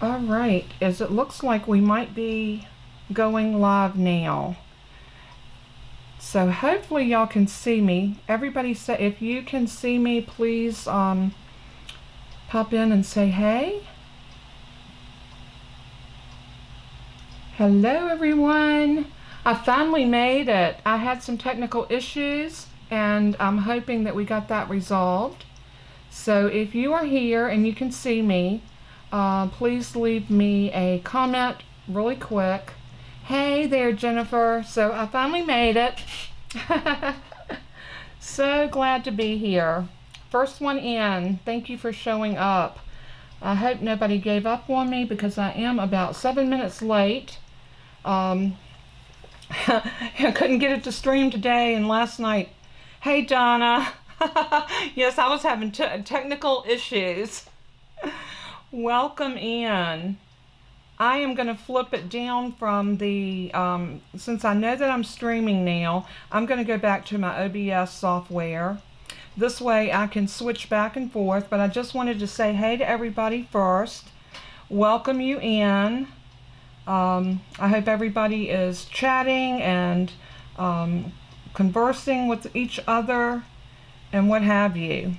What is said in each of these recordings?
All right, as it looks like we might be going live now. So hopefully y'all can see me. Everybody say, if you can see me, please pop in and say hey. Hello everyone. I finally made it. I had some technical issues and I'm hoping that we got that resolved. So if you are here and you can see me, please leave me a comment really quick. Hey there, Jennifer. So I finally made it. So glad to be here. First one in. Thank you for showing up. I hope nobody gave up on me because I am about 7 minutes late. I couldn't get it to stream today and last night. Hey, Donna. Yes, I was having technical issues. Welcome in. I am going to flip it down from the, since I know that I'm streaming now, I'm going to go back to my OBS software. This way I can switch back and forth, but I just wanted to say hey to everybody first. Welcome you in. I hope everybody is chatting and conversing with each other and what have you.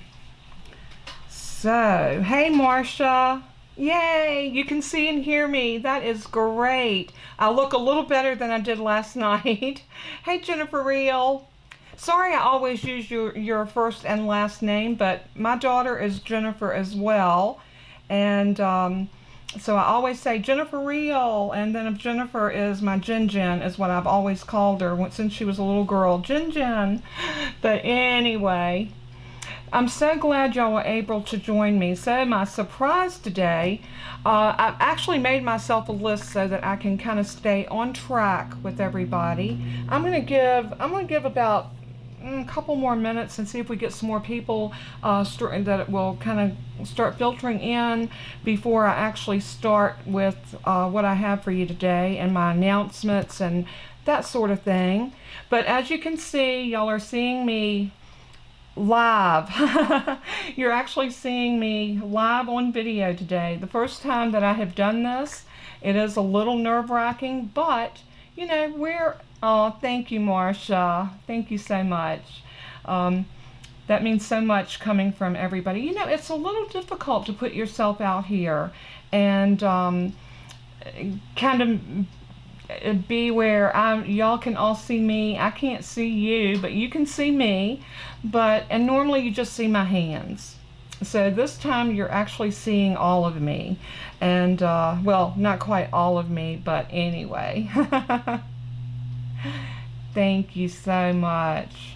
So, hey Marcia. Yay, you can see and hear me. That is great. I look a little better than I did last night. Hey Jennifer Real. Sorry I always use your first and last name, but my daughter is Jennifer as well. And so I always say Jennifer Real, and then if Jennifer is my Jen is what I've always called her since she was a little girl, Jen. But anyway, I'm so glad y'all were able to join me. So my surprise today, I've actually made myself a list so that I can kind of stay on track with everybody. I'm gonna give about a couple more minutes and see if we get some more people that will kind of start filtering in before I actually start with what I have for you today and my announcements and that sort of thing. But as you can see, y'all are seeing me live. You're actually seeing me live on video today. The first time that I have done this. It is a little nerve-wracking, but you know, oh, thank you, Marcia. Thank you so much. That means so much coming from everybody. You know, it's a little difficult to put yourself out here and kind of be where y'all can all see me. I can't see you, but you can see me. And normally you just see my hands. So this time you're actually seeing all of me. And well, not quite all of me, but anyway. Thank you so much.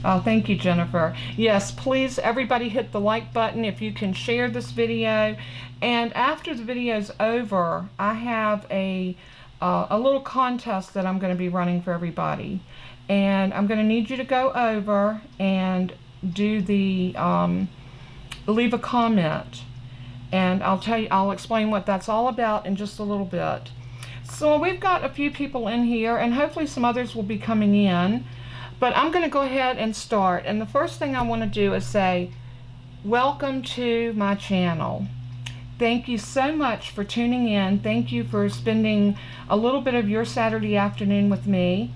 Oh, thank you, Jennifer. Yes, please, everybody hit the like button if you can share this video. And after the video's over, I have a little contest that I'm going to be running for everybody. And I'm going to need you to go over and do leave a comment. And I'll explain what that's all about in just a little bit. So we've got a few people in here, and hopefully some others will be coming in. But I'm going to go ahead and start. And the first thing I want to do is say, welcome to my channel. Thank you so much for tuning in. Thank you for spending a little bit of your Saturday afternoon with me.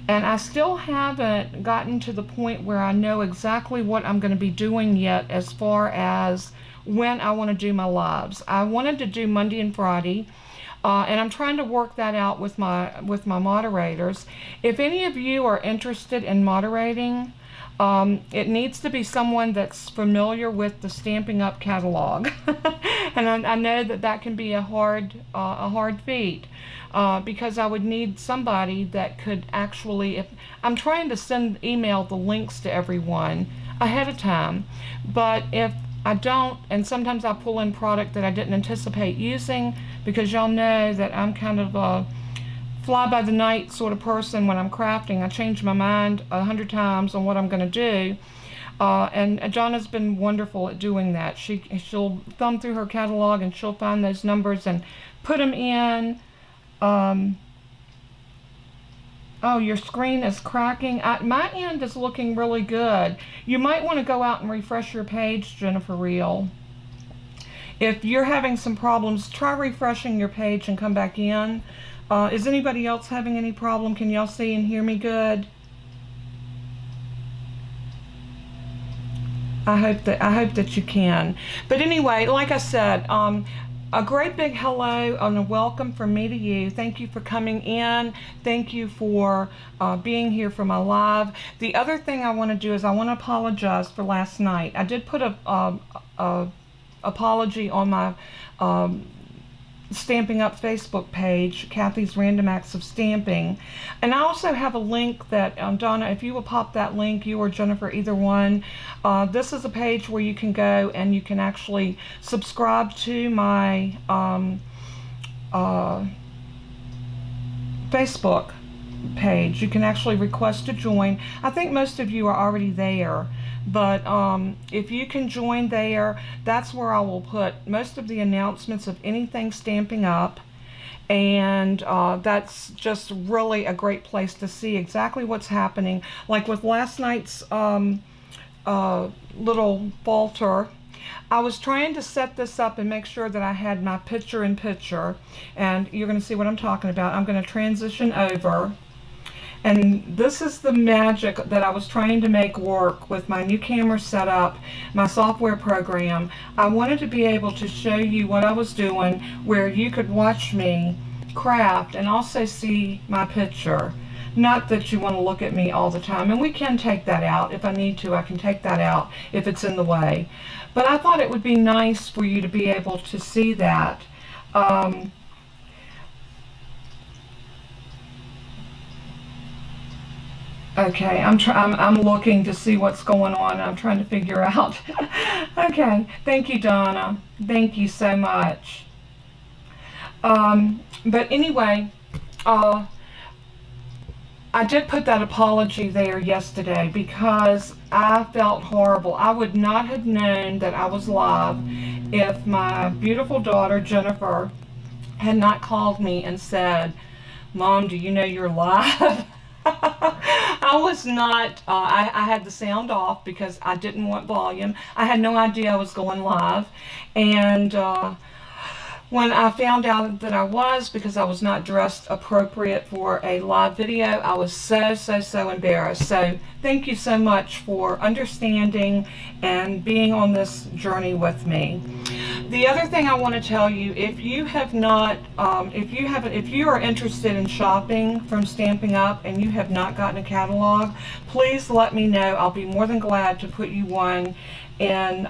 And I still haven't gotten to the point where I know exactly what I'm going to be doing yet as far as when I want to do my lives. I wanted to do Monday and Friday. And I'm trying to work that out with my moderators. If any of you are interested in moderating, it needs to be someone that's familiar with the Stampin' Up! Catalog. And I know that can be a hard feat because I would need somebody that could actually, if I'm trying to email the links to everyone ahead of time, but if I don't, and sometimes I pull in product that I didn't anticipate using, because y'all know that I'm kind of a fly-by-the-night sort of person when I'm crafting. I change my mind 100 times on what I'm going to do. And Jonna's been wonderful at doing that. She'll thumb through her catalog and she'll find those numbers and put them in. Oh, your screen is cracking. My end is looking really good. You might want to go out and refresh your page, Jennifer Real. If you're having some problems, try refreshing your page and come back in. Is anybody else having any problem? Can y'all see and hear me good? I hope that you can. But anyway, like I said, a great big hello and a welcome from me to you. Thank you for coming in. Thank you for being here for my live. The other thing I want to do is I want to apologize for last night. I did put a apology on my Stamping Up Facebook page, Kathy's Random Acts of Stamping. And I also have a link that, Donna, if you will pop that link, you or Jennifer, either one, this is a page where you can go and you can actually subscribe to my Facebook page. You can actually request to join. I think most of you are already there. But if you can join there, that's where I will put most of the announcements of anything Stamping Up. And that's just really a great place to see exactly what's happening. Like with last night's little falter, I was trying to set this up and make sure that I had my picture-in-picture. And you're going to see what I'm talking about. I'm going to transition over. And this is the magic that I was trying to make work with my new camera setup, my software program. I wanted to be able to show you what I was doing where you could watch me craft and also see my picture. Not that you want to look at me all the time, and we can take that out. If I need to, I can take that out if it's in the way. But I thought it would be nice for you to be able to see that. Okay, I'm looking to see what's going on. I'm trying to figure out. Okay, thank you, Donna. Thank you so much. But anyway, I did put that apology there yesterday because I felt horrible. I would not have known that I was live if my beautiful daughter, Jennifer, had not called me and said, "Mom, do you know you're live?" I was not, I had the sound off because I didn't want volume. I had no idea I was going live. And when I found out that I was, because I was not dressed appropriate for a live video, I was so embarrassed. So thank you so much for understanding and being on this journey with me. The other thing I want to tell you, if you have not, if you are interested in shopping from Stamping Up and you have not gotten a catalog, please let me know. I'll be more than glad to put you one in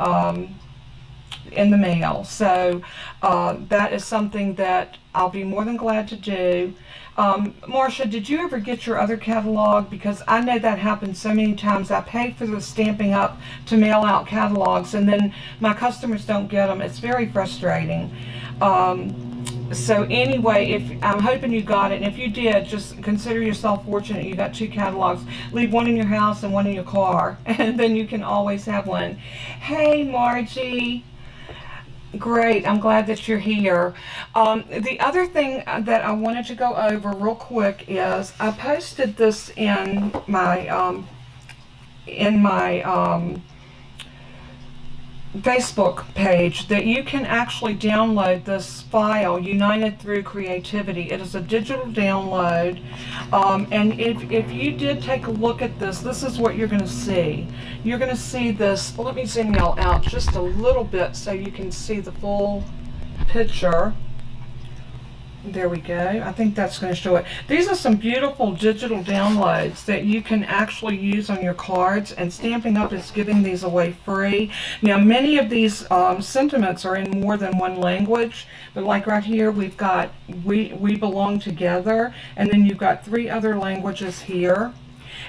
the mail. So that is something that I'll be more than glad to do. Marcia, did you ever get your other catalog? Because I know that happens so many times. I pay for the Stamping Up to mail out catalogs and then my customers don't get them. It's very frustrating. So anyway, I'm hoping you got it, and if you did, just consider yourself fortunate you got 2 catalogs. Leave one in your house and one in your car, and then you can always have one. Hey, Margie. Great, I'm glad that you're here. The other thing that I wanted to go over real quick is I posted this in my Facebook page that you can actually download this file, United Through Creativity. It is a digital download, and if you did take a look at this, this is what you're going to see. You're going to see this. Let me zoom y'all out just a little bit so you can see the full picture. There we go. I think that's going to show it. These are some beautiful digital downloads that you can actually use on your cards, and Stamping Up is giving these away free. Now, many of these sentiments are in more than one language, but like right here, we've got We Belong Together, and then you've got 3 other languages here.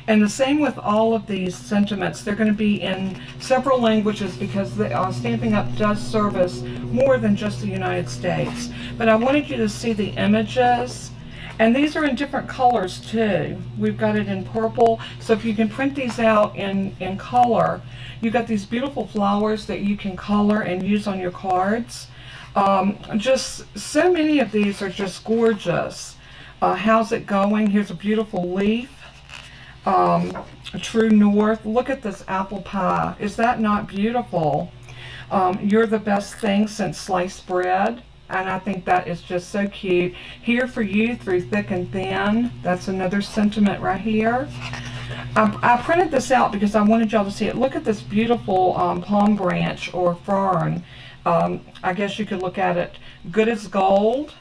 And the same with all of these sentiments. They're going to be in several languages because Stamping Up does service more than just the United States. But I wanted you to see the images. And these are in different colors too. We've got it in purple. So if you can print these out in color, you've got these beautiful flowers that you can color and use on your cards. Just so many of these are just gorgeous. How's it going? Here's a beautiful leaf. True North. Look at this apple pie. Is that not beautiful? You're the best thing since sliced bread. And I think that is just so cute. Here for you through thick and thin. That's another sentiment right here. I printed this out because I wanted y'all to see it. Look at this beautiful palm branch or fern. I guess you could look at it good as gold.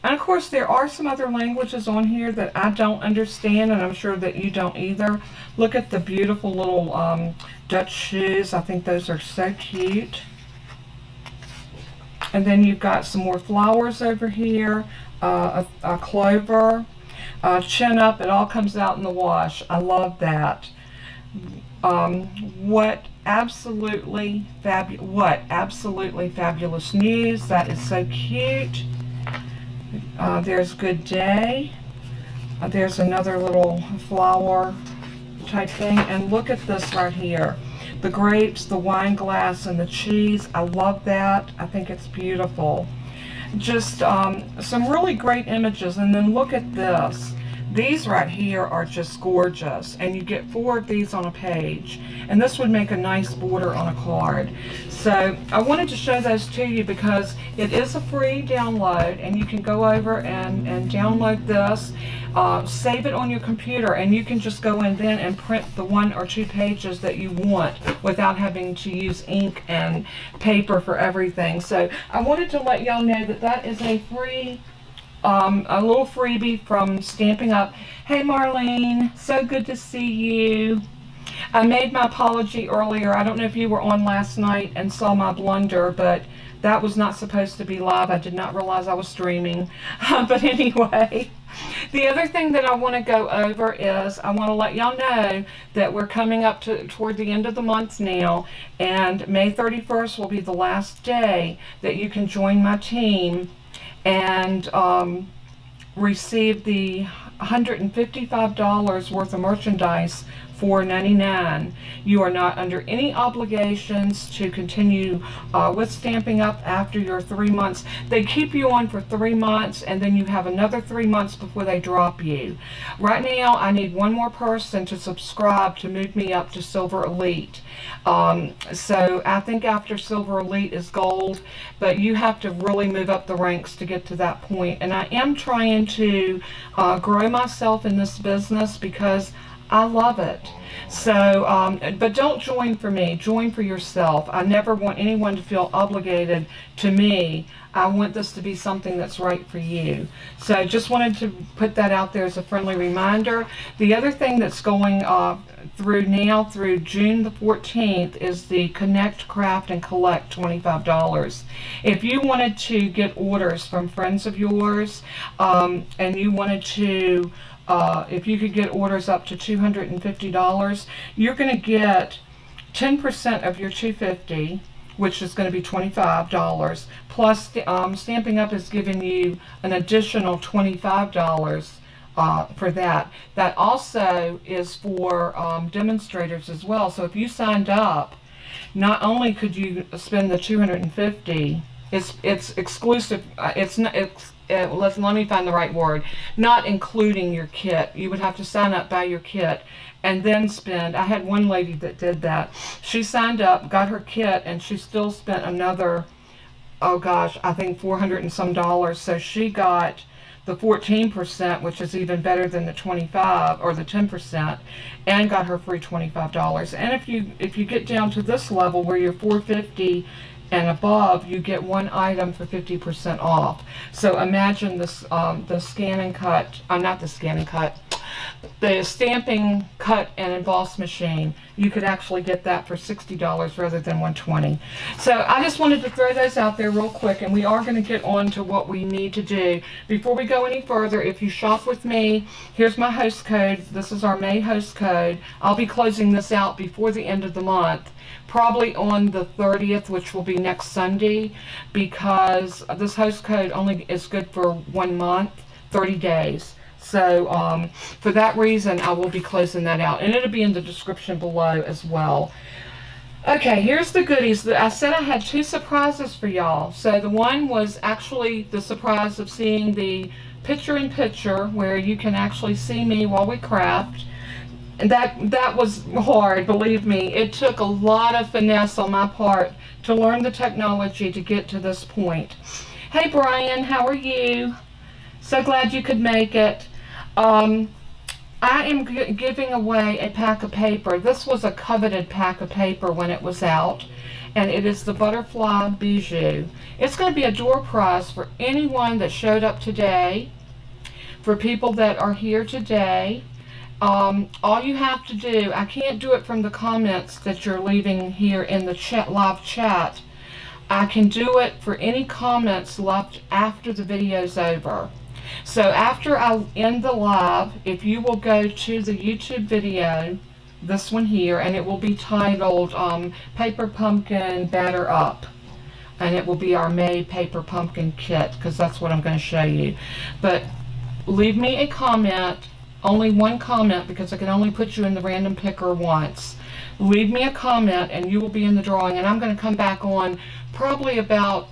And of course there are some other languages on here that I don't understand, and I'm sure that you don't either. Look at the beautiful little Dutch shoes. I think those are so cute. And then you've got some more flowers over here, a clover, chin up. It all comes out in the wash. I love that. What absolutely fabulous news. That is so cute. There's good day. There's another little flower type thing. And look at this right here. The grapes, the wine glass, and the cheese. I love that. I think it's beautiful. Just some really great images. And then look at this. These right here are just gorgeous, and you get 4 of these on a page, and this would make a nice border on a card. So I wanted to show those to you because it is a free download, and you can go over and download this, save it on your computer, and you can just go in then and print the 1 or 2 pages that you want without having to use ink and paper for everything. So I wanted to let y'all know that that is a free a little freebie from Stampin' Up. Hey Marlene, so good to see you. I made my apology earlier. I don't know if you were on last night and saw my blunder, but that was not supposed to be live. I did not realize I was streaming. But anyway, the other thing that I want to go over is I want to let y'all know that we're coming up toward the end of the month now, and May 31st will be the last day that you can join my team and receive the $155 worth of merchandise for $4.99. You are not under any obligations to continue with Stampin' Up after your 3 months. They keep you on for 3 months, and then you have another 3 months before they drop you. Right now, I need 1 more person to subscribe to move me up to Silver Elite. So I think after Silver Elite is gold, but you have to really move up the ranks to get to that point. And I am trying to grow myself in this business because I love it. So, but don't join for me, join for yourself. I never want anyone to feel obligated to me. I want this to be something that's right for you. So just wanted to put that out there as a friendly reminder. The other thing that's going through now through June the 14th is the Connect, Craft, and Collect $25. If you wanted to get orders from friends of yours and you wanted to if you could get orders up to $250, you're going to get 10% of your $250, which is going to be $25, plus Stampin' Up is giving you an additional $25 for that. That also is for demonstrators as well. So if you signed up, not only could you spend the $250, it's exclusive. It's not. Let me find the right word. Not including your kit. You would have to sign up, buy your kit, and then spend. I had one lady that did that. She signed up, got her kit, and she still spent another, oh gosh, I think $400 and some. So she got the 14%, which is even better than the 25 or the 10%, and got her free $25. And if you get down to this level where you're $450 and above, you get 1 item for 50% off. So imagine this, the scan and cut, not the scan and cut, the stamping, cut, and emboss machine. You could actually get that for $60 rather than $120. So I just wanted to throw those out there real quick, and we are going to get on to what we need to do. Before we go any further, if you shop with me, here's my host code. This is our May host code. I'll be closing this out before the end of the month, probably on the 30th, which will be next Sunday, because this host code only is good for 1 month, 30 days. So for that reason, I will be closing that out, and it'll be in the description below as well. Okay, here's the goodies. I said I had 2 surprises for y'all. So the one was actually the surprise of seeing the picture-in-picture, where you can actually see me while we craft. And that was hard, believe me. It took a lot of finesse on my part to learn the technology to get to this point. Hey Brian, how are you? So glad you could make it. I am giving away a pack of paper. This was a coveted pack of paper when it was out, and it is the Butterfly Bijou. It's going to be a door prize for anyone that showed up today, for people that are here today. All you have to do, I can't do it from the comments that you're leaving here in the live chat. I can do it for any comments left after the video's over. So after I end the live, if you will go to the YouTube video, this one here, and it will be titled Paper Pumpkin Batter Up. And it will be our May Paper Pumpkin Kit, because that's what I'm going to show you. But leave me a comment, only one comment, because I can only put you in the random picker once. Leave me a comment and you will be in the drawing, and I'm going to come back on probably about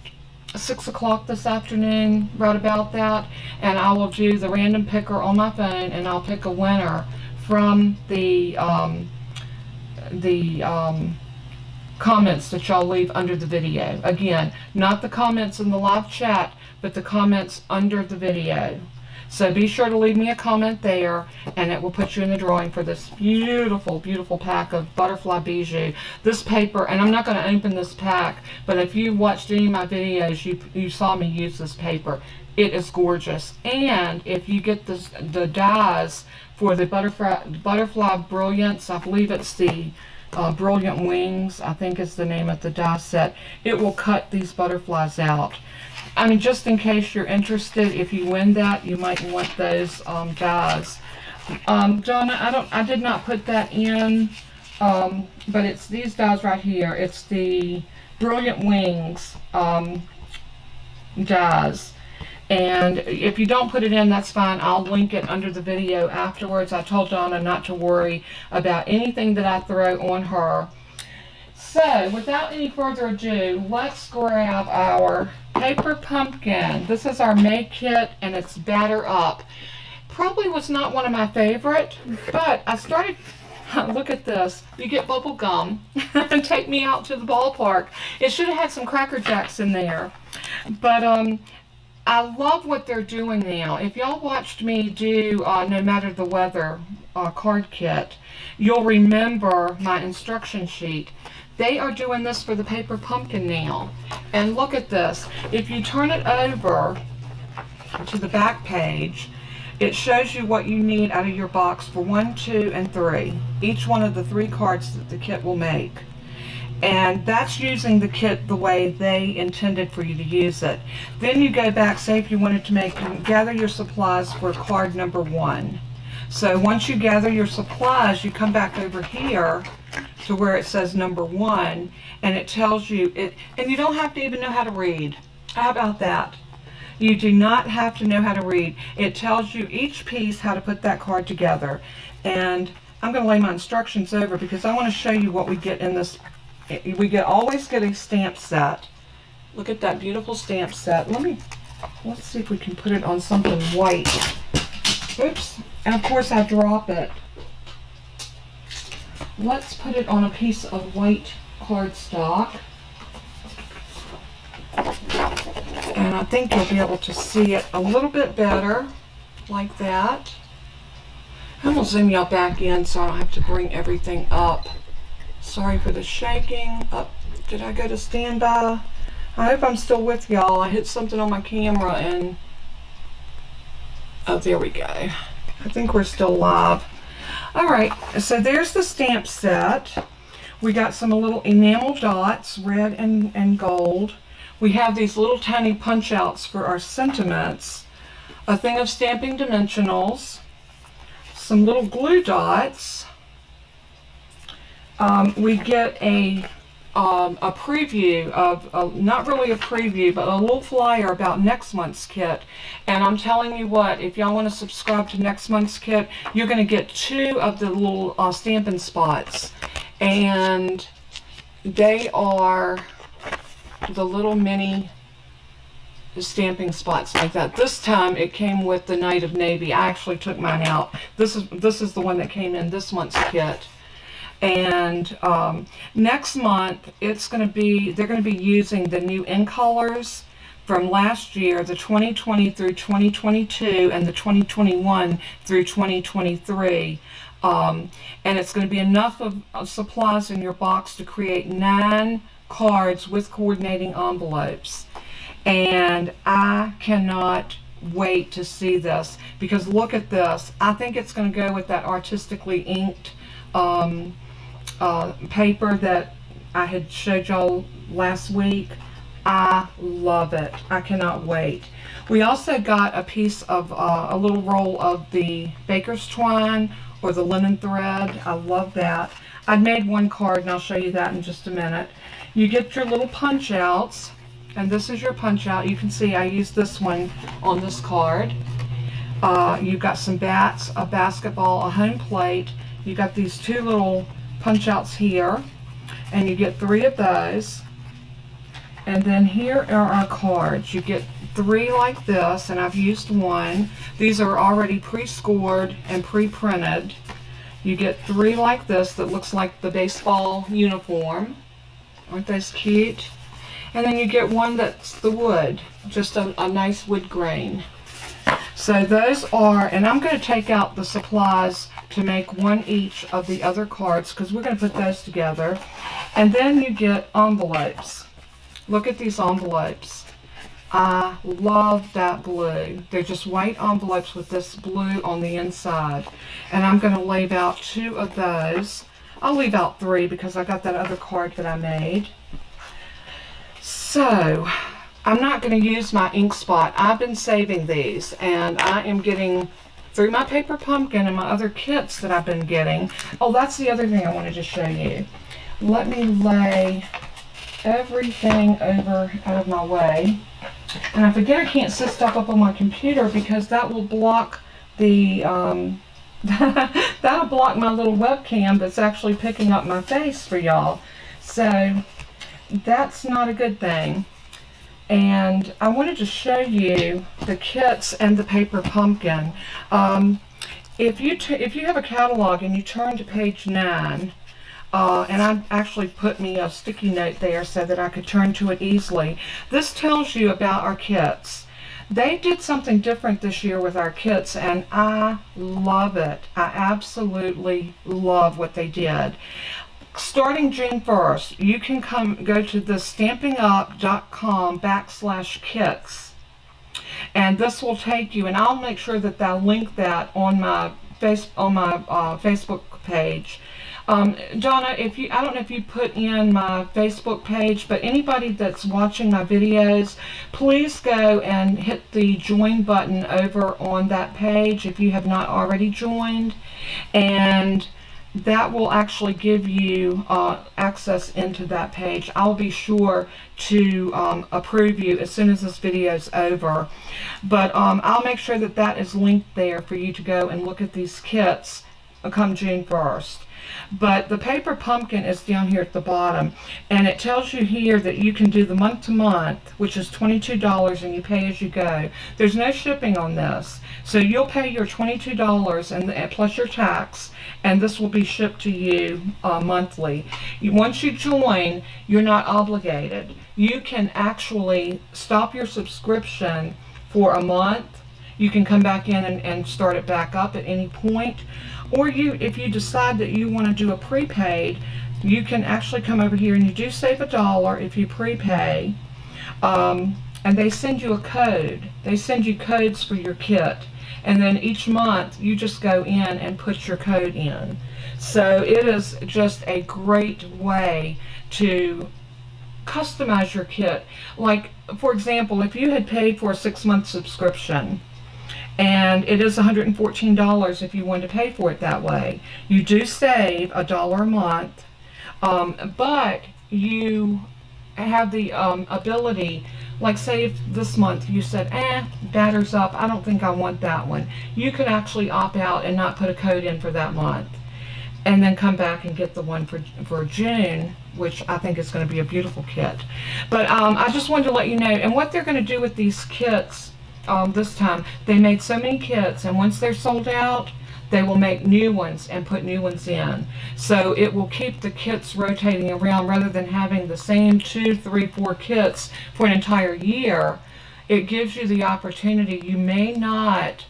6 o'clock this afternoon, right about that, and I will do the random picker on my phone, and I'll pick a winner from the comments that y'all leave under the video. Again, not the comments in the live chat, but the comments under the video. So be sure to leave me a comment there, and it will put you in the drawing for this beautiful, beautiful pack of Butterfly Bijou. This paper, and I'm not going to open this pack, but if you watched any of my videos, you saw me use this paper. It is gorgeous. And if you get the dies for the Butterfly Brilliance, I believe it's the Brilliant Wings, I think is the name of the die set, it will cut these butterflies out. I mean, just in case you're interested, if you win that, you might want those dies. Donna, I did not put that in, but it's these dies right here. It's the Brilliant Wings dies. And if you don't put it in, that's fine. I'll link it under the video afterwards. I told Donna not to worry about anything that I throw on her. So, without any further ado, let's grab our Paper Pumpkin. This is our May kit, and it's Batter Up. Probably was not one of my favorite, but I started, look at this. You get bubble gum and take me out to the ballpark. It should have had some Cracker Jacks in there. But I love what they're doing now. If y'all watched me do No Matter the Weather card kit, you'll remember my instruction sheet. They are doing this for the Paper Pumpkin now. And look at this. If you turn it over to the back page, it shows you what you need out of your box for 1, 2, and 3. Each one of the 3 cards that the kit will make. And that's using the kit the way they intended for you to use it. Then you go back, say if you wanted to gather your supplies for card number 1. So once you gather your supplies, you come back over here to where it says number 1, and it tells you it, and you don't have to even know how to read. How about that? You do not have to know how to read. It tells you each piece how to put that card together. And I'm going to lay my instructions over because I want to show you what we get in this. We always get a stamp set. Look at that beautiful stamp set. Let's see if we can put it on something white. Oops. And of course I drop it. Let's put it on a piece of white cardstock. And I think you'll be able to see it a little bit better, like that. I'm going to zoom y'all back in so I don't have to bring everything up. Sorry for the shaking. Oh, did I go to standby? I hope I'm still with y'all. I hit something on my camera and... oh, there we go. I think we're still live. Alright, so there's the stamp set. We got some little enamel dots, red and gold. We have these little tiny punch outs for our sentiments. A thing of stamping dimensionals. Some little glue dots. We get a preview of, not really a preview, but a little flyer about next month's kit. And I'm telling you what, if y'all want to subscribe to next month's kit, you're going to get 2 of the little stamping spots. And they are the little mini stamping spots like that. This time it came with the Night of Navy. I actually took mine out. This is the one that came in this month's kit. And next month they're going to be using the new ink colors from last year, the 2020 through 2022 and the 2021 through 2023. And it's going to be enough of supplies in your box to create 9 cards with coordinating envelopes. And I cannot wait to see this, because look at this. I think it's going to go with that artistically inked paper that I had showed y'all last week. I love it. I cannot wait. We also got a piece of a little roll of the baker's twine or the linen thread. I love that. I made one card and I'll show you that in just a minute. You get your little punch outs, and this is your punch out. You can see I used this one on this card. You've got some bats, a basketball, a home plate. You got these 2 little punch outs here, and you get 3 of those. And then here are our cards. You get 3 like this, and I've used 1. These are already pre-scored and pre-printed. You get 3 like this that looks like the baseball uniform. Aren't those cute? And then you get 1 that's the wood, just a nice wood grain. So those are, and I'm going to take out the supplies to make 1 each of the other cards, because we're going to put those together. And then you get envelopes. Look at these envelopes. I love that blue. They're just white envelopes with this blue on the inside. And I'm going to leave out 2 of those. I'll leave out 3 because I got that other card that I made. So, I'm not going to use my ink spot. I've been saving these, and I am getting, through my paper pumpkin and my other kits that I've been getting. Oh, that's the other thing I wanted to show you. Let me lay everything over out of my way. And I forget I can't set stuff up on my computer because that will block the, that'll block my little webcam that's actually picking up my face for y'all. So, that's not a good thing. And I wanted to show you the kits and the paper pumpkin. If you have a catalog and you turn to page 9, and I actually put me a sticky note there so that I could turn to it easily. This tells you about our kits. They did something different this year with our kits, and I love it. I absolutely love what they did. Starting June 1st, you can go to the stampingup.com/kits, and this will take you, and I'll make sure that I'll link that on my Facebook page. Donna, I don't know if you put in my Facebook page, but anybody that's watching my videos, please go and hit the join button over on that page if you have not already joined, and that will actually give you access into that page. I'll be sure to approve you as soon as this video is over. But I'll make sure that that is linked there for you to go and look at these kits come June 1st. But the paper pumpkin is down here at the bottom, and it tells you here that you can do the month to month, which is $22, and you pay as you go. There's no shipping on this, so you'll pay your $22 and plus your tax, and this will be shipped to you monthly. Once you join, you're not obligated. You can actually stop your subscription for a month. You can come back in and start it back up at any point. Or if you decide that you want to do a prepaid, you can actually come over here, and you do save $1 if you prepay. And they send you a code. They send you codes for your kit. And then each month you just go in and put your code in. So it is just a great way to customize your kit. Like, for example, if you had paid for a 6-month subscription, and it is $114 if you want to pay for it that way, you do save $1 a month, but you have the ability, like say if this month you said, batter's up, I don't think I want that one, you could actually opt out and not put a code in for that month. and then come back and get the one for June, which I think is going to be a beautiful kit. But I just wanted to let you know, and what they're going to do with these kits this time, they made so many kits, and once they're sold out, they will make new ones and put new ones in. So it will keep the kits rotating around rather than having the same 2, 3, 4 kits for an entire year. It gives you the opportunity. You may not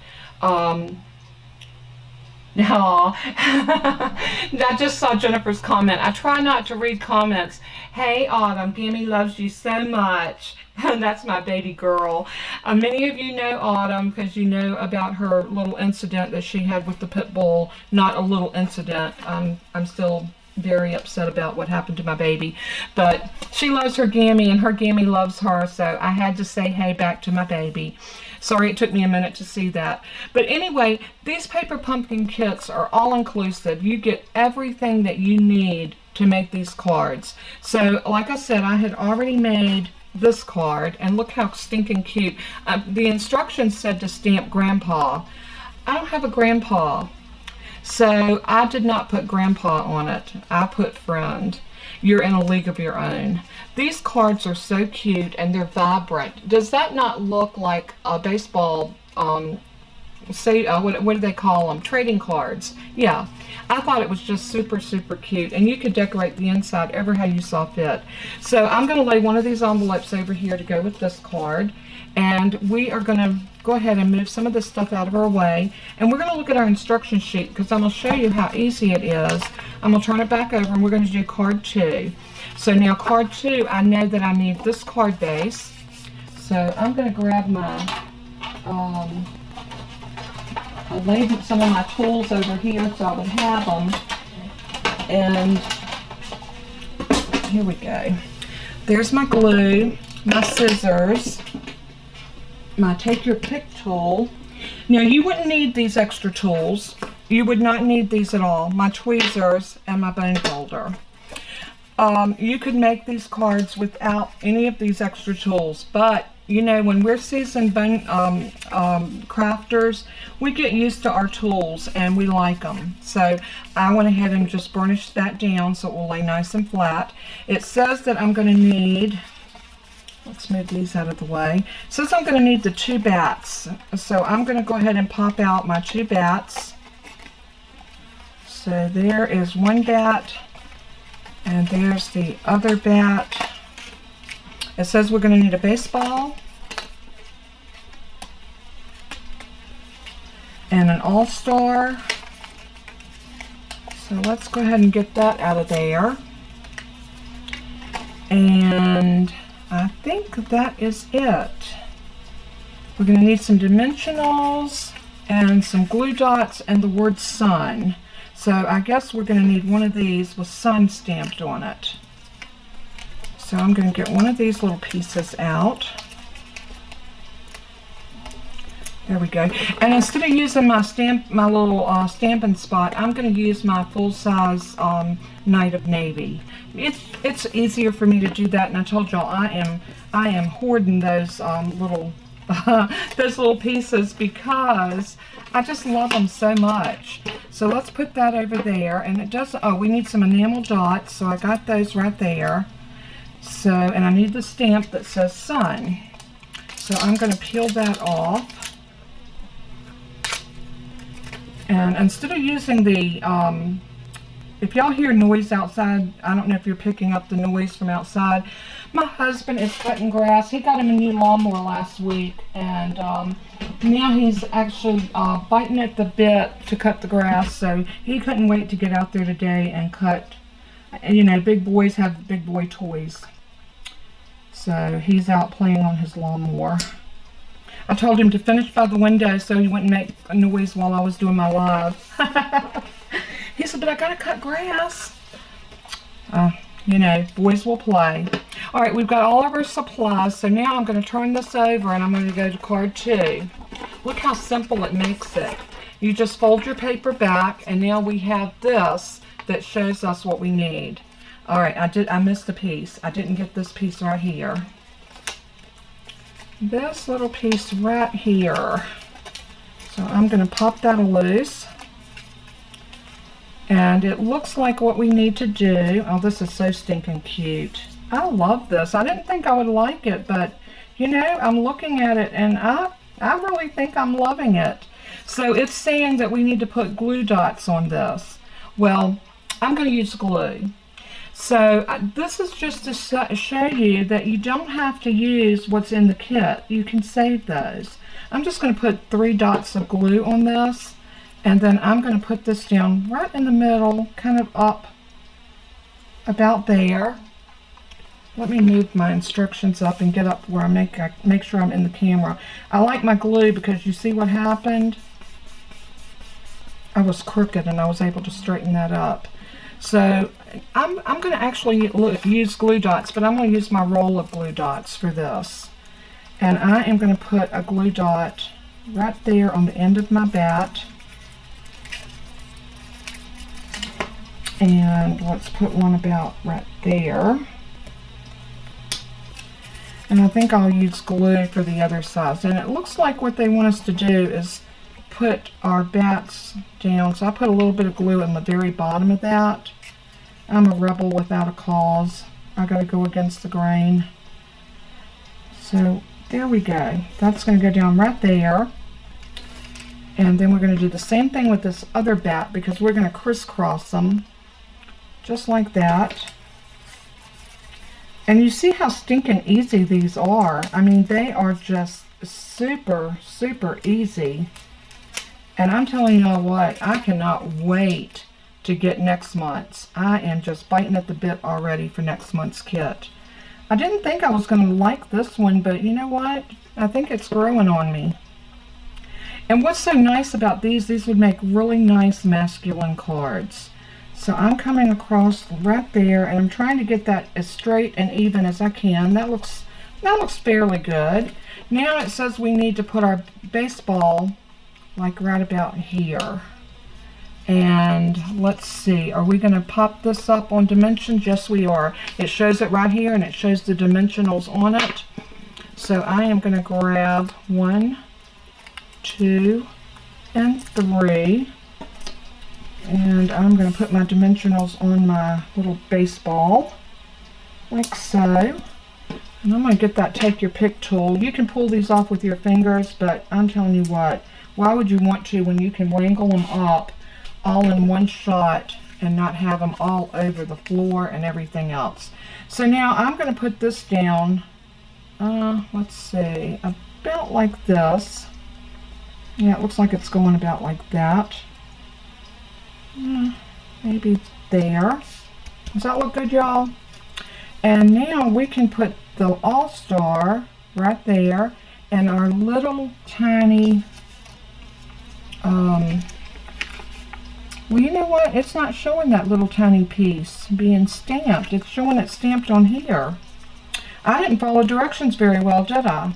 no, I just saw Jennifer's comment. I try not to read comments. Hey Autumn, Gammy loves you so much. That's my baby girl. Many of you know Autumn because you know about her little incident that she had with the pit bull. Not a little incident. I'm still very upset about what happened to my baby. But she loves her Gammy and her Gammy loves her. So I had to say hey back to my baby. Sorry it took me a minute to see that. But anyway, these paper pumpkin kits are all inclusive. You get everything that you need to make these cards. So like I said, I had already made this card, and look how stinking cute. The instructions said to stamp Grandpa. I don't have a Grandpa, so I did not put Grandpa on it. I put Friend. You're in a league of your own. These cards are so cute and they're vibrant. Does that not look like a baseball, what do they call them? Trading cards. Yeah, I thought it was just super, super cute. And you could decorate the inside ever how you saw fit. So I'm going to lay one of these envelopes over here to go with this card. And we are going to go ahead and move some of this stuff out of our way. And we're going to look at our instruction sheet because I'm going to show you how easy it is. I'm going to turn it back over and we're going to do card 2. So now card 2, I know that I need this card base. So I'm going to grab my, I laid some of my tools over here so I would have them. And here we go. There's my glue, my scissors, my take your pick tool. Now you wouldn't need these extra tools. You would not need these at all. My tweezers and my bone folder. You could make these cards without any of these extra tools, but you know, when we're seasoned bone crafters, we get used to our tools and we like them. So I went ahead and just burnished that down so it will lay nice and flat. It says that I'm going to need, let's move these out of the way. It says I'm going to need the 2 bats. So I'm going to go ahead and pop out my 2 bats. So there is one bat, and there's the other bat. It says we're going to need a baseball and an all-star. So let's go ahead and get that out of there. And I think that is it. We're going to need some dimensionals and some glue dots and the word sun. So I guess we're going to need one of these with sun stamped on it. So I'm going to get one of these little pieces out. There we go. And instead of using my little stamping spot, I'm going to use my full-size Night of Navy. It's easier for me to do that, and I told y'all I am hoarding those those little pieces because I just love them so much. So let's put that over there, and it does. Oh, we need some enamel dots, so I got those right there. So, and I need the stamp that says sun. So I'm going to peel that off. And instead of using the, if y'all hear noise outside, I don't know if you're picking up the noise from outside. My husband is cutting grass. He got him a new lawnmower last week, and now he's actually biting at the bit to cut the grass, so he couldn't wait to get out there today and cut. You know, big boys have big boy toys. So he's out playing on his lawnmower. I told him to finish by the window so he wouldn't make a noise while I was doing my live. He said, but I gotta cut grass. You know, boys will play. Alright, we've got all of our supplies, so now I'm going to turn this over and I'm going to go to card 2. Look how simple it makes it. You just fold your paper back, and now we have this that shows us what we need. Alright, I missed a piece. I didn't get this piece right here. This little piece right here. So I'm going to pop that loose. And it looks like what we need to do. Oh, this is so stinking cute. I love this. I didn't think I would like it, but you know, I'm looking at it and I really think I'm loving it. So it's saying that we need to put glue dots on this. Well, I'm going to use glue. So this is just to show you that you don't have to use what's in the kit. You can save those. I'm just going to put 3 dots of glue on this, and then I'm going to put this down right in the middle, kind of up about there. Let me move my instructions up and get up where I make sure I'm in the camera. I like my glue because you see what happened? I was crooked and I was able to straighten that up. So I'm going to actually use glue dots, but I'm going to use my roll of glue dots for this. And I am going to put a glue dot right there on the end of my bat. And let's put one about right there. And I think I'll use glue for the other sides. And it looks like what they want us to do is put our bats down. So I put a little bit of glue in the very bottom of that. I'm a rebel without a cause. I gotta go against the grain. So there we go. That's gonna go down right there. And then we're gonna do the same thing with this other bat because we're gonna crisscross them just like that. And you see how stinking easy these are. I mean, they are just super, super easy. And I'm telling you what, I cannot wait to get next month's. I am just biting at the bit already for next month's kit. I didn't think I was going to like this one, but you know what? I think it's growing on me. And what's so nice about these would make really nice masculine cards. So I'm coming across right there, and I'm trying to get that as straight and even as I can. That looks fairly good. Now it says we need to put our baseball like right about here. And let's see, are we going to pop this up on dimensions? Yes, we are. It shows it right here, and it shows the dimensionals on it. So I am going to grab 1, 2, and 3. And I'm going to put my dimensionals on my little baseball, like so. And I'm going to get that take your pick tool. You can pull these off with your fingers, but I'm telling you what, why would you want to when you can wrangle them up all in one shot and not have them all over the floor and everything else. So now I'm going to put this down, let's see, about like this. Yeah, it looks like it's going about like that. Maybe there. Does that look good, y'all? And now we can put the All-Star right there and our little tiny, well, you know what? It's not showing that little tiny piece being stamped. It's showing it stamped on here. I didn't follow directions very well, did I?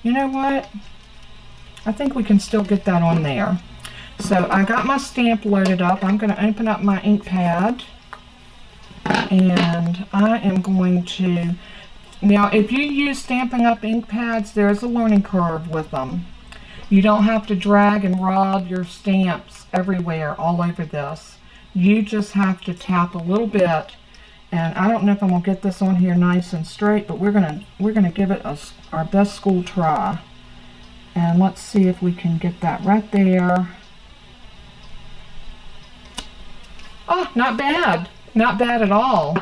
You know what? I think we can still get that on there. So I got my stamp loaded up. I'm going to open up my ink pad, and I am going to, now if you use Stampin' Up! Ink pads, there's a learning curve with them. You don't have to drag and rub your stamps everywhere all over this. You just have to tap a little bit, and I don't know if I'm going to get this on here nice and straight, but we're gonna give it our best school try. And let's see if we can get that right there. Oh, not bad. Not bad at all.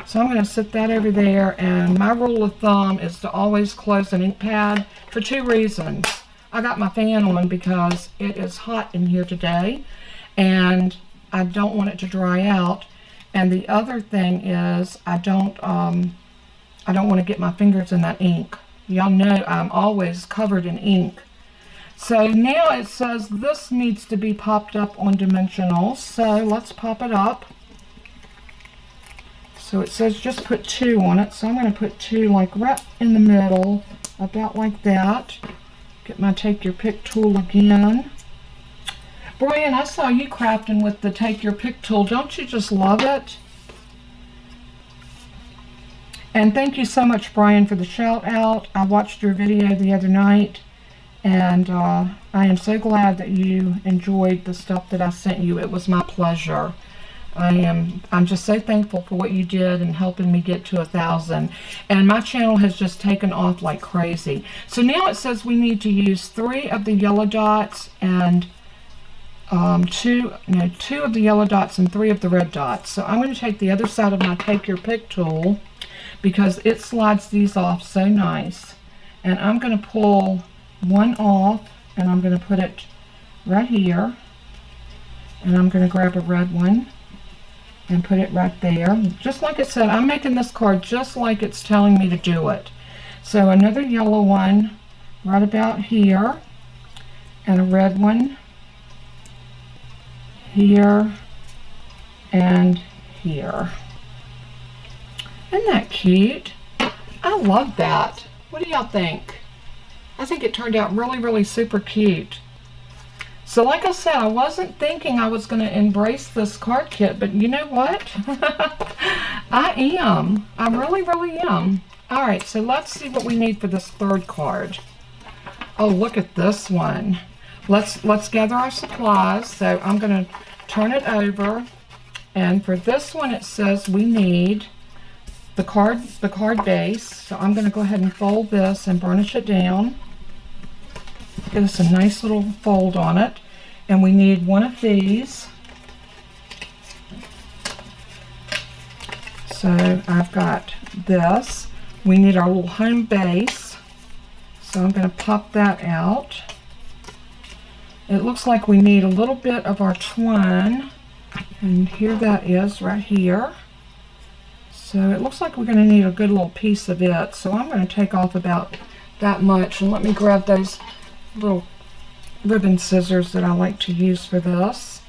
So I'm going to set that over there, and my rule of thumb is to always close an ink pad for 2 reasons. I got my fan on because it is hot in here today, and I don't want it to dry out. And the other thing is I don't want to get my fingers in that ink. Y'all know I'm always covered in ink. So now it says this needs to be popped up on dimensionals. So let's pop it up. So it says just put 2 on it. So I'm going to put 2 like right in the middle, about like that. Get my take your pick tool again. Brian, I saw you crafting with the take your pick tool. Don't you just love it? And thank you so much, Brian, for the shout out. I watched your video the other night, And I am so glad that you enjoyed the stuff that I sent you. It was my pleasure. I'm just so thankful for what you did and helping me get to 1,000. And my channel has just taken off like crazy. So now it says we need to use 3 of the yellow dots and two of the yellow dots and 3 of the red dots. So I'm going to take the other side of my Take Your Pick tool because it slides these off so nice. And I'm going to pull one off and I'm going to put it right here. And I'm going to grab a red one and put it right there. Just like I said, I'm making this card just like it's telling me to do it. So another yellow one right about here, and a red one here and here. Isn't that cute? I love that. What do y'all think? I think it turned out really, really super cute. So like I said, I wasn't thinking I was going to embrace this card kit, but you know what? I am. I really, really am. All right, so let's see what we need for this third card. Oh, look at this one. Let's gather our supplies. So I'm going to turn it over, and for this one it says we need the card base. So I'm going to go ahead and fold this and burnish it down. Give us a nice little fold on it, and we need one of these. So I've got this. We need our little home base, so I'm going to pop that out. It looks like we need a little bit of our twine, and here that is right here. So it looks like we're going to need a good little piece of it, so I'm going to take off about that much, and let me grab those little ribbon scissors that I like to use for this.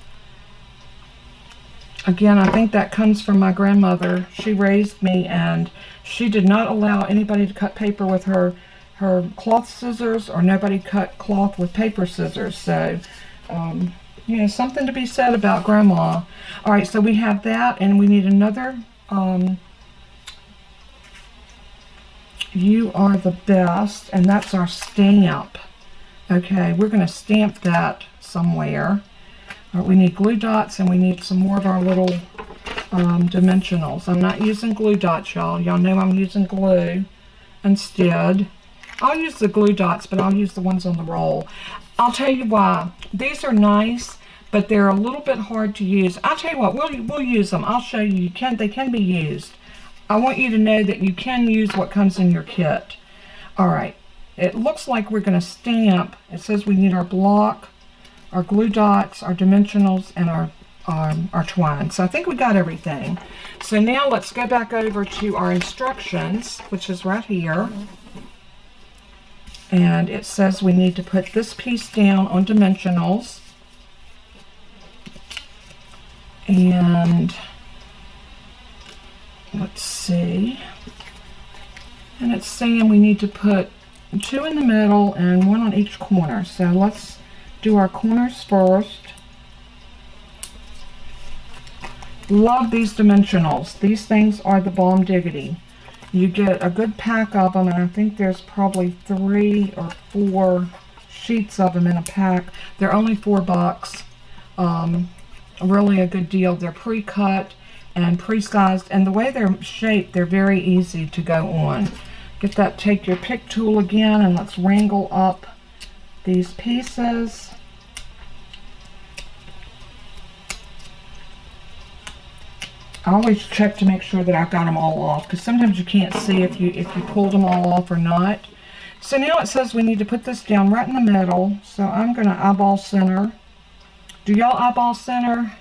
Again, I think that comes from my grandmother. She raised me, and she did not allow anybody to cut paper with her cloth scissors, or nobody cut cloth with paper scissors. So you know, something to be said about grandma. All right, so we have that, and we need another You Are the Best, and that's our stamp. Okay, we're going to stamp that somewhere. We need glue dots, and we need some more of our little dimensionals. I'm not using glue dots, y'all. Y'all know I'm using glue instead. I'll use the glue dots, but I'll use the ones on the roll. I'll tell you why. These are nice, but they're a little bit hard to use. I'll tell you what, we'll use them. I'll show you. They can be used. I want you to know that you can use what comes in your kit. All right. It looks like we're going to stamp. It says we need our block, our glue dots, our dimensionals, and our twine. So I think we got everything. So now let's go back over to our instructions, which is right here. And it says we need to put this piece down on dimensionals. And let's see. And it's saying we need to put 2 in the middle and 1 on each corner. So let's do our corners first. Love these dimensionals. These things are the bomb diggity. You get a good pack of them, and I think there's probably 3 or 4 sheets of them in a pack. They're only $4. Really a good deal. They're pre-cut and pre-sized, and the way they're shaped, they're very easy to go on. Get that Take Your Pick tool again, and let's wrangle up these pieces. I always check to make sure that I've got them all off, because sometimes you can't see if you pulled them all off or not. So now it says we need to put this down right in the middle. So I'm going to eyeball center. Do y'all eyeball center?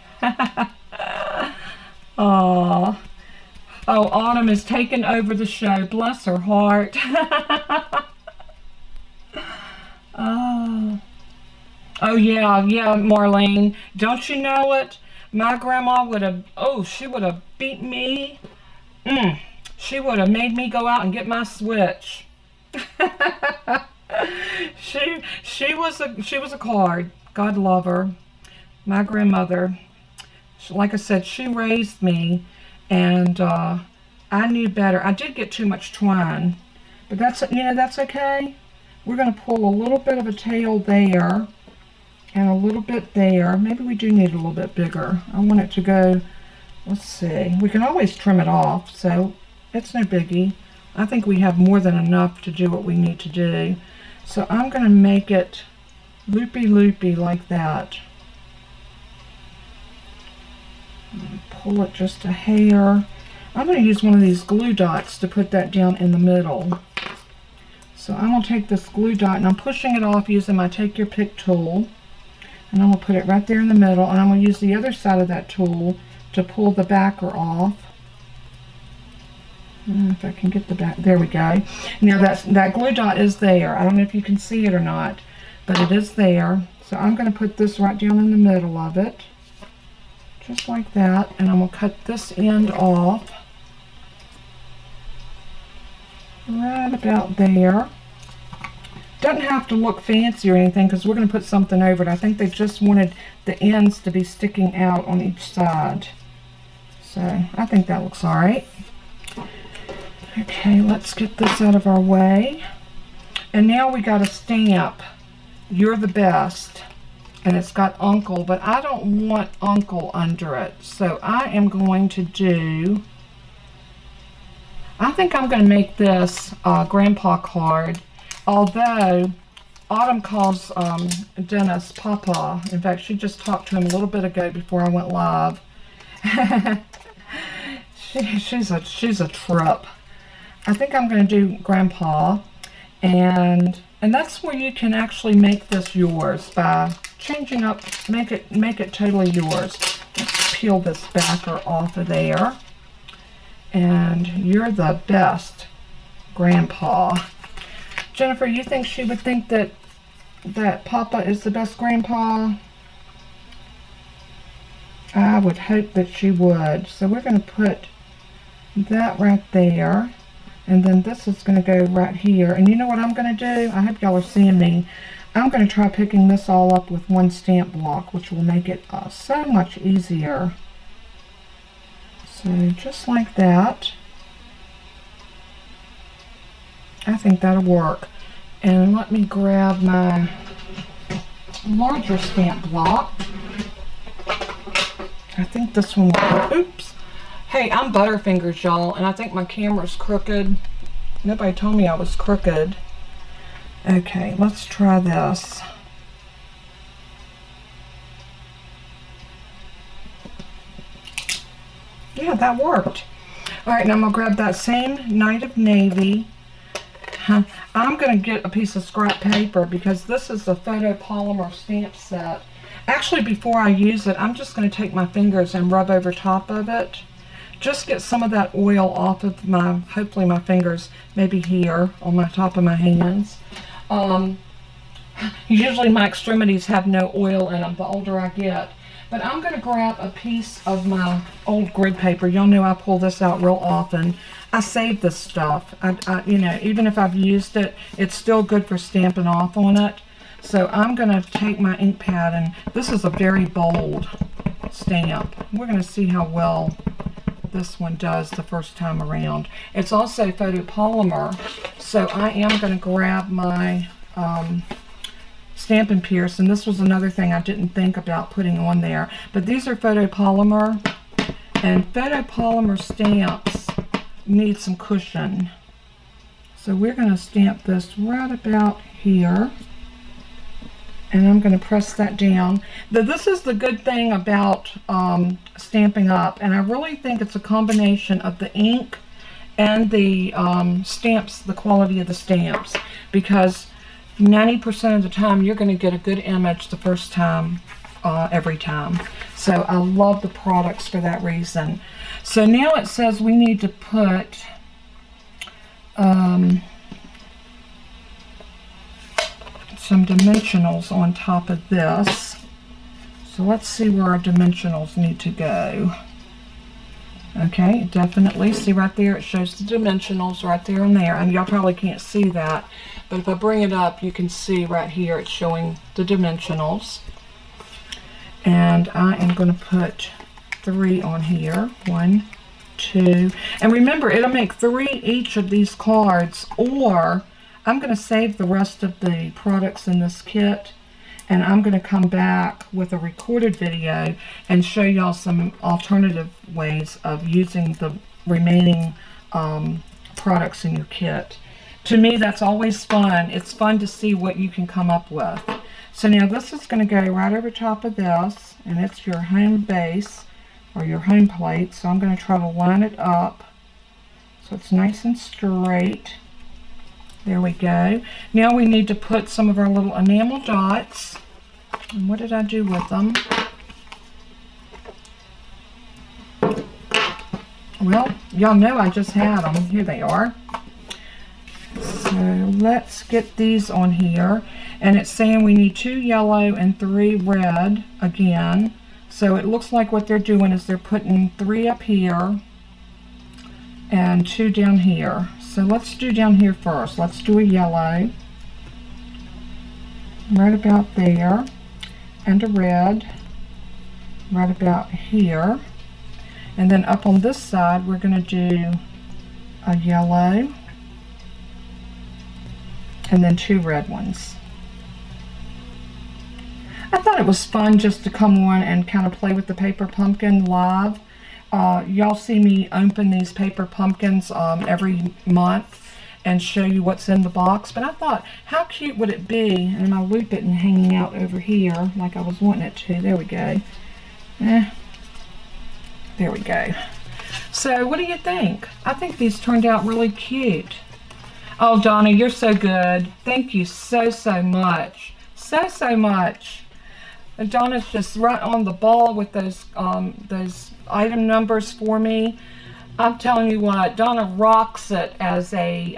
Aww. Oh, Autumn is taking over the show. Bless her heart. Oh. Oh, yeah, Marlene. Don't you know it? My grandma would have, she would have beat me. She would have made me go out and get my switch. She was a card. God love her. My grandmother. Like I said, she raised me, and I knew better. I did get too much twine, but that's okay. we're going to pull a little bit of a tail there and a little bit there. Maybe we do need a little bit bigger. I want it to go, let's see, we can always trim it off, so it's no biggie. I think we have more than enough to do what we need to do. So I'm going to make it loopy-loopy like that. Pull it just a hair. I'm going to use one of these glue dots to put that down in the middle. So I'm going to take this glue dot and I'm pushing it off using my Take Your Pick tool. And I'm going to put it right there in the middle, and I'm going to use the other side of that tool to pull the backer off. If I can get the back, there we go. Now that glue dot is there. I don't know if you can see it or not, but it is there. So I'm going to put this right down in the middle of it, just like that, and I'm going to cut this end off right about there. Doesn't have to look fancy or anything because we're going to put something over it. I think they just wanted the ends to be sticking out on each side. So I think that looks alright. Okay, let's get this out of our way. And now we got a stamp, You're the Best. And it's got Uncle, but I don't want Uncle under it. So I am going to do, I think I'm going to make this Grandpa card. Although Autumn calls Dennis Papa. In fact, she just talked to him a little bit ago before I went live. she's a trip. I think I'm going to do Grandpa, and that's where you can actually make this yours by changing up, make it totally yours. Let's peel this backer off of there, and You're the Best, Grandpa. Jennifer, you think she would think that Papa is the best grandpa? I would hope that she would. So we're going to put that right there. And then this is going to go right here. And you know what I'm going to do? I hope y'all are seeing me. I'm going to try picking this all up with one stamp block, which will make it so much easier. So just like that. I think that'll work. And let me grab my larger stamp block. I think this one will, oops. Hey, I'm Butterfingers, y'all, and I think my camera's crooked. Nobody told me I was crooked. Okay, let's try this. Yeah, that worked. All right, now I'm gonna grab that same Night of Navy. I'm going to get a piece of scrap paper because this is a photopolymer stamp set. Actually, before I use it, I'm just going to take my fingers and rub over top of it. Just get some of that oil off of hopefully my fingers, maybe here on my top of my hands. Usually my extremities have no oil in them the older I get. But I'm going to grab a piece of my old grid paper. Y'all know I pull this out real often. I save this stuff. You know, even if I've used it, it's still good for stamping off on it. So I'm going to take my ink pad, and this is a very bold stamp. We're going to see how well this one does the first time around. It's also photopolymer, so I am going to grab my Stampin' Pierce, and this was another thing I didn't think about putting on there, but these are photopolymer, and photopolymer stamps need some cushion. So we're going to stamp this right about here, and I'm going to press that down. This is the good thing about Stampin' Up, and I really think it's a combination of the ink and the stamps, the quality of the stamps, because 90% of the time you're going to get a good image the first time, every time. So I love the products for that reason. So now it says we need to put some dimensionals on top of this. So let's see where our dimensionals need to go. Okay, definitely. See right there, it shows the dimensionals right there and there. And y'all probably can't see that, but if I bring it up, you can see right here it's showing the dimensionals. And I am going to put 3 on here. 1, 2. And remember, it'll make 3 each of these cards, or I'm going to save the rest of the products in this kit, and I'm going to come back with a recorded video and show y'all some alternative ways of using the remaining products in your kit. To me, that's always fun. It's fun to see what you can come up with. So now this is going to go right over top of this, and it's your home base or your home plate. So I'm going to try to line it up so it's nice and straight. There we go. Now we need to put some of our little enamel dots. And what did I do with them? Well, y'all know I just had them. Here they are. So let's get these on here. And it's saying we need 2 yellow and 3 red again. So it looks like what they're doing is they're putting 3 up here and 2 down here. So let's do down here first. Let's do a yellow right about there, and a red right about here. And then up on this side we're going to do a yellow and then 2 red ones. I thought it was fun just to come on and kind of play with the paper pumpkin live. Y'all see me open these paper pumpkins every month and show you what's in the box, but I thought, how cute would it be, and I'll loop it and hanging out over here like I was wanting it to. There we go. There we go. So what do you think? I think these turned out really cute. Oh, Donna, you're so good. Thank you so much. So much. And Donna's just right on the ball with those item numbers for me. I'm telling you what, Donna rocks it as a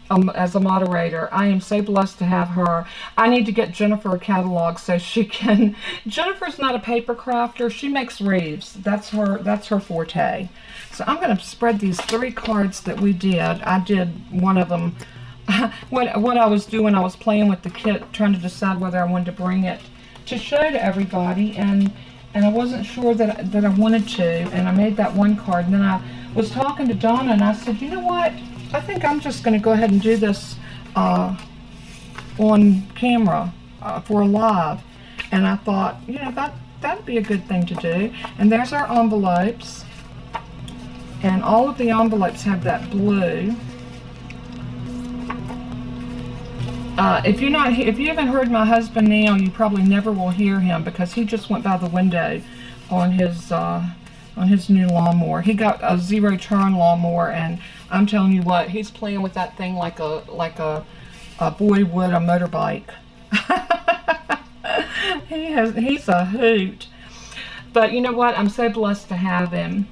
moderator. I am so blessed to have her. I need to get Jennifer a catalog so she can. Jennifer's not a paper crafter. She makes wreaths. That's her forte. So I'm going to spread these 3 cards that we did. I did one of them. What I was doing, I was playing with the kit, trying to decide whether I wanted to bring it to show to everybody, and I wasn't sure that I wanted to, and I made that 1 card, and then I was talking to Donna, and I said, you know what, I think I'm just going to go ahead and do this on camera for a live, and I thought, you know, that'd be a good thing to do. And there's our envelopes, and all of the envelopes have that blue. If you haven't heard my husband now, you probably never will hear him, because he just went by the window on his new lawnmower. He got a 0-turn lawnmower, and I'm telling you what, he's playing with that thing like a boy would a motorbike. He's a hoot. But you know what? I'm so blessed to have him.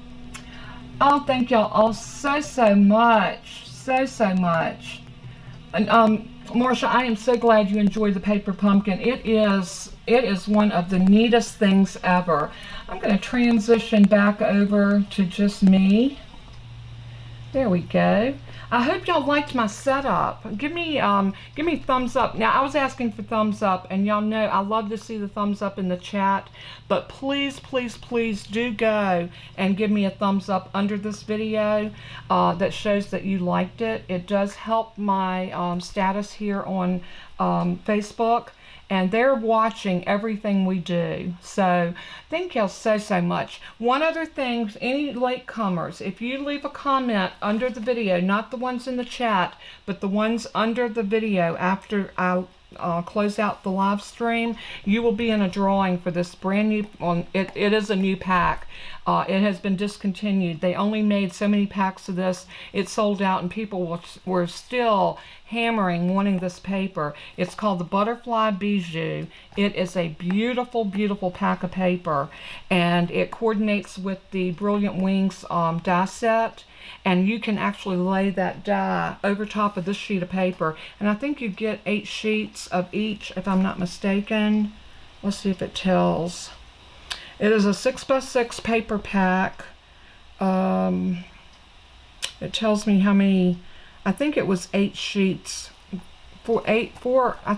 Oh, thank y'all all so much. So much. And Marsha, I am so glad you enjoyed the paper pumpkin. It is one of the neatest things ever. I'm going to transition back over to just me. There we go. I hope y'all liked my setup. Give me thumbs up. Now, I was asking for thumbs up, and y'all know I love to see the thumbs up in the chat, but please do go and give me a thumbs up under this video that shows that you liked it. It does help my status here on Facebook, and they're watching everything we do. So thank y'all so much. One other thing, any latecomers, if you leave a comment under the video, not the ones in the chat, but the ones under the video after I close out the live stream, you will be in a drawing for this brand new, it is a new pack. It has been discontinued. They only made so many packs of this. It sold out, and people were still hammering wanting this paper. It's called the Butterfly Bijou. It is a beautiful pack of paper, and it coordinates with the Brilliant Wings die set, and you can actually lay that die over top of this sheet of paper, and I think you get 8 sheets of each, if I'm not mistaken. Let's see if it tells. It is a 6x6 paper pack. It tells me how many. I think it was 8 sheets. I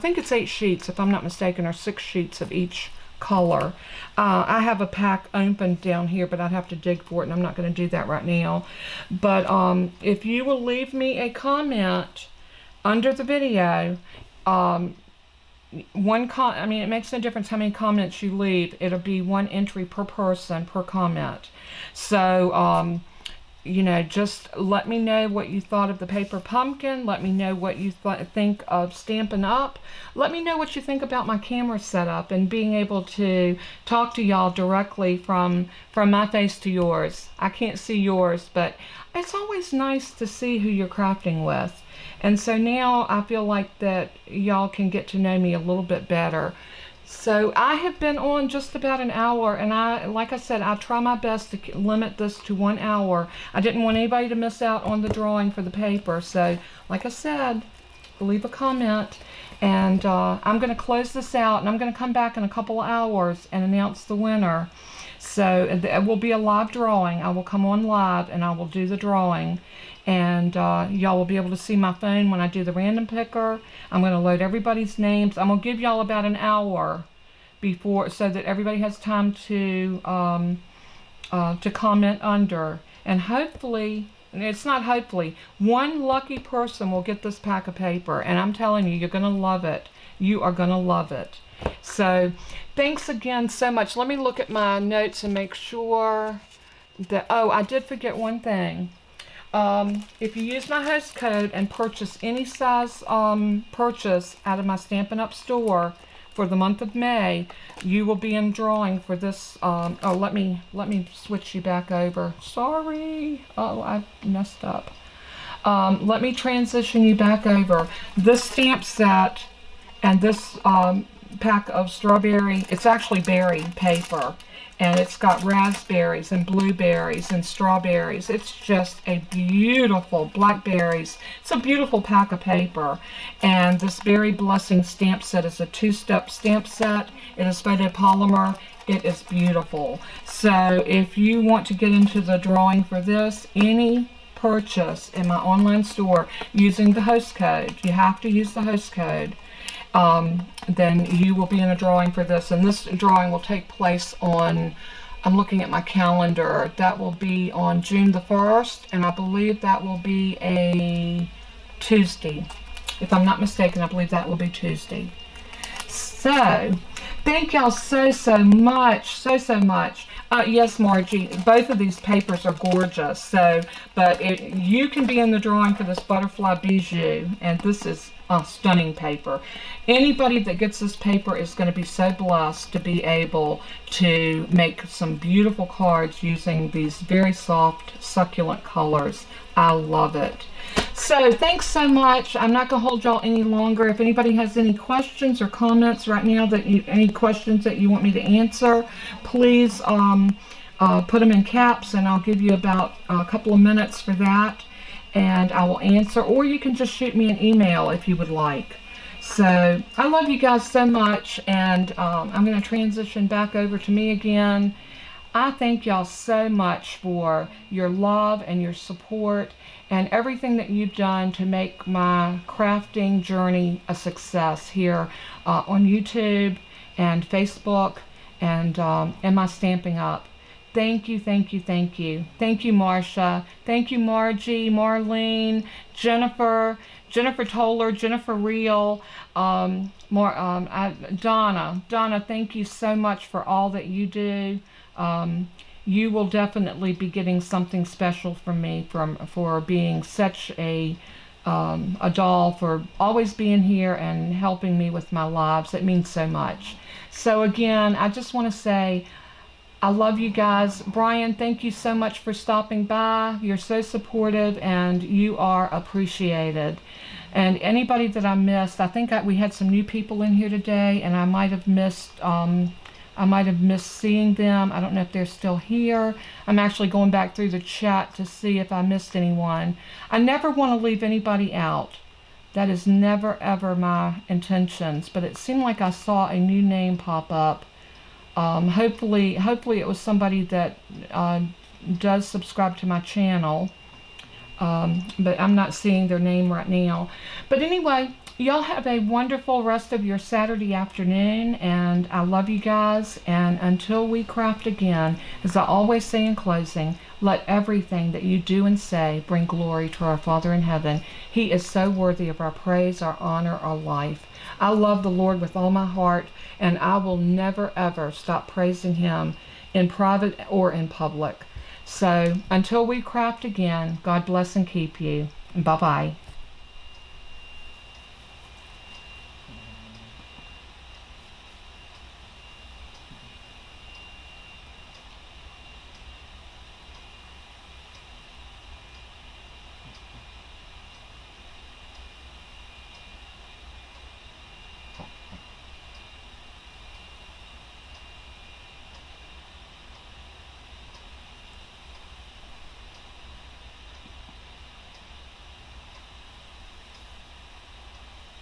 think it's 8 sheets, if I'm not mistaken, or 6 sheets of each color. I have a pack open down here, but I'd have to dig for it, and I'm not going to do that right now. But if you will leave me a comment under the video, I mean, it makes no difference how many comments you leave. It'll be 1 entry per person per comment. So, you know, just let me know what you thought of the paper pumpkin. Let me know what you think of Stampin' Up. Let me know what you think about my camera setup and being able to talk to y'all directly from my face to yours. I can't see yours, but it's always nice to see who you're crafting with. And so now I feel like that y'all can get to know me a little bit better. So I have been on just about an hour, and like I said, I try my best to limit this to 1 hour. I didn't want anybody to miss out on the drawing for the paper. So like I said, leave a comment, and I'm going to close this out, and I'm going to come back in a couple of hours and announce the winner. So it will be a live drawing. I will come on live and I will do the drawing, and y'all will be able to see my phone when I do the random picker. I'm going to load everybody's names. I'm going to give y'all about an hour before, so that everybody has time to comment under, and hopefully, it's not hopefully, one lucky person will get this pack of paper, and I'm telling you, you're going to love it. You are going to love it. So thanks again so much. Let me look at my notes and make sure that, oh, I did forget one thing. If you use my host code and purchase any size purchase out of my Stampin' Up store for the month of May, you will be in drawing for this. Oh, let me switch you back over. Sorry. Oh, I messed up. Let me transition you back over. This stamp set and this pack of strawberry, it's actually berry paper, and it's got raspberries and blueberries and strawberries. It's just a beautiful, blackberries. It's a beautiful pack of paper. And this Berry Blessing stamp set is a 2-step stamp set. It is photopolymer. It is beautiful. So if you want to get into the drawing for this, any purchase in my online store using the host code, you have to use the host code, then you will be in a drawing for this. And this drawing will take place on, I'm looking at my calendar, that will be on June the 1st, and I believe that will be a Tuesday. If I'm not mistaken, I believe that will be Tuesday. So, thank y'all so much, so much. Yes, Margie, both of these papers are gorgeous. So, but you can be in the drawing for this Butterfly Bijou, and this is stunning paper. Anybody that gets this paper is going to be so blessed to be able to make some beautiful cards using these very soft, succulent colors. I love it. So thanks so much. I'm not going to hold y'all any longer. If anybody has any questions or comments right now, any questions that you want me to answer, please put them in caps, and I'll give you about a couple of minutes for that, and I will answer. Or you can just shoot me an email if you would like. So I love you guys so much, and I'm going to transition back over to me again. I thank y'all so much for your love and your support and everything that you've done to make my crafting journey a success here on YouTube and Facebook and my Stampin' Up. Thank you, thank you, thank you. Thank you, Marcia. Thank you, Margie, Marlene, Jennifer Toller, Jennifer Reel, Donna. Donna, thank you so much for all that you do. You will definitely be getting something special from me for being such a doll, for always being here and helping me with my lives. It means so much. So again, I just want to say I love you guys. Brian, thank you so much for stopping by. You're so supportive and you are appreciated. And anybody that I missed, I think we had some new people in here today, and I might have missed seeing them. I don't know if they're still here. I'm actually going back through the chat to see if I missed anyone. I never want to leave anybody out. That is never ever my intentions, but it seemed like I saw a new name pop up. Hopefully it was somebody that does subscribe to my channel. But I'm not seeing their name right now. But anyway, Y'all have a wonderful rest of your Saturday afternoon, and I love you guys. And until we craft again, as I always say in closing, let everything that you do and say bring glory to our Father in heaven. He is so worthy of our praise, our honor, our life. I love the Lord with all my heart, and I will never ever stop praising Him in private or in public. So until we craft again, God bless and keep you. Bye-bye.